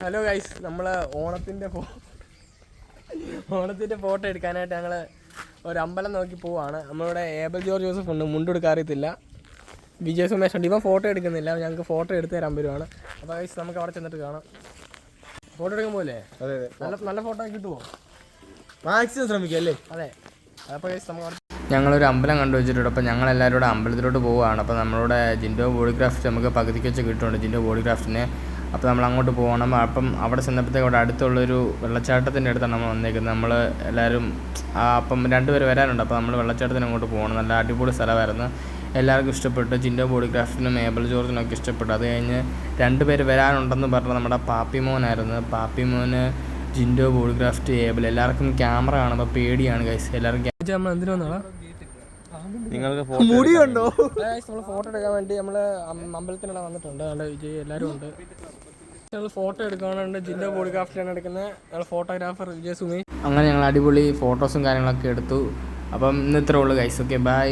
Hello guys, നമ്മൾ ഓണത്തിൻ്റെ photo എടുക്കാനായിട്ട് ഞങ്ങൾ ഒരു അമ്പലം നോക്കി പോവാണ്. നമ്മളിവിടെ ഏബൽ ജോർജ് ജോസഫ് ഉണ്ട്, മുണ്ടെടുക്കാൻ അറിയത്തില്ല. വിജയ സുമേഷ് ഉണ്ട്. ഇവൻ ഫോട്ടോ എടുക്കുന്നില്ല, ഞങ്ങൾക്ക് ഫോട്ടോ എടുത്ത് തരാൻ വരുവാണ്. അപ്പോൾ ഗൈസ് നമുക്ക് അവിടെ ചെന്നിട്ട് കാണാം. ഫോട്ടോ എടുക്കാൻ പോലെ നല്ല ഫോട്ടോ കിട്ടുമോ? മാക്സിമം ശ്രമിക്കാം അല്ലേ? അതെ. അപ്പോൾ ഗൈസ് നമുക്ക് ഞങ്ങളൊരു അമ്പലം കണ്ടു വെച്ചിട്ടുണ്ട്. അപ്പോൾ ഞങ്ങളെല്ലാവരും കൂടെ അമ്പലത്തിലോട്ട് പോവുകയാണ്. അപ്പോൾ നമ്മളുടെ ജിൻഡോ ബോഡി ക്രാഫ്റ്റ് നമുക്ക് പകുതിക്ക് വെച്ച് കിട്ടുന്നുണ്ട്, ജിൻഡോ ബോഡി ക്രാഫ്റ്റിന്. അപ്പോൾ നമ്മൾ അങ്ങോട്ട് പോകണം. അപ്പം അവിടെ ചെന്നപ്പോഴത്തേക്ക് അവിടെ അടുത്തുള്ളൊരു വെള്ളച്ചാട്ടത്തിൻ്റെ അടുത്താണ് നമ്മൾ വന്നേക്കുന്നത്. നമ്മൾ എല്ലാവരും അപ്പം 2 പേര് വരാനുണ്ട്. അപ്പോൾ നമ്മൾ വെള്ളച്ചാട്ടത്തിന് അങ്ങോട്ട് പോകണം. നല്ല അടിപൊളി സ്ഥലമായിരുന്നു, എല്ലാവർക്കും ഇഷ്ടപ്പെട്ടു. ജിൻഡോ ബോഡി ക്രാഫ്റ്റിനും ഏബൽ ജോർജിനൊക്കെ ഇഷ്ടപ്പെട്ടു. അത് കഴിഞ്ഞ് 2 പേര് വരാനുണ്ടെന്ന് പറഞ്ഞ് നമ്മുടെ പാപ്പിമോനായിരുന്നു. പാപ്പിമോന്, ജിൻഡോ ബോഡി ക്രാഫ്റ്റ്, ഏബൽ. എല്ലാവർക്കും ക്യാമറ കാണുമ്പോൾ പേടിയാണ് ഗൈസ്. എല്ലാവർക്കും നമ്മൾ എന്തിനു വന്നാ നിങ്ങൾക്ക് മുടിയുണ്ടോ? നമ്മൾ ഫോട്ടോ എടുക്കാൻ വേണ്ടി നമ്മൾ അമ്പലത്തിനവിടെ വന്നിട്ടുണ്ട്. അവിടെ വിജയ് എല്ലാവരും ഉണ്ട്. ഞങ്ങൾ ഫോട്ടോ എടുക്കാനുണ്ട്. ജിൻഡോ ബോഡി ക്രാഫ്റ്റിലാണ് എടുക്കുന്നത്. ഞങ്ങൾ ഫോട്ടോഗ്രാഫർ വിജയ് സുമേഷ്. അങ്ങനെ ഞങ്ങൾ അടിപൊളി ഫോട്ടോസും കാര്യങ്ങളൊക്കെ എടുത്തു. അപ്പം ഇന്ന് ഇത്രേ ഉള്ളൂ ഗൈസ്. Okay, by.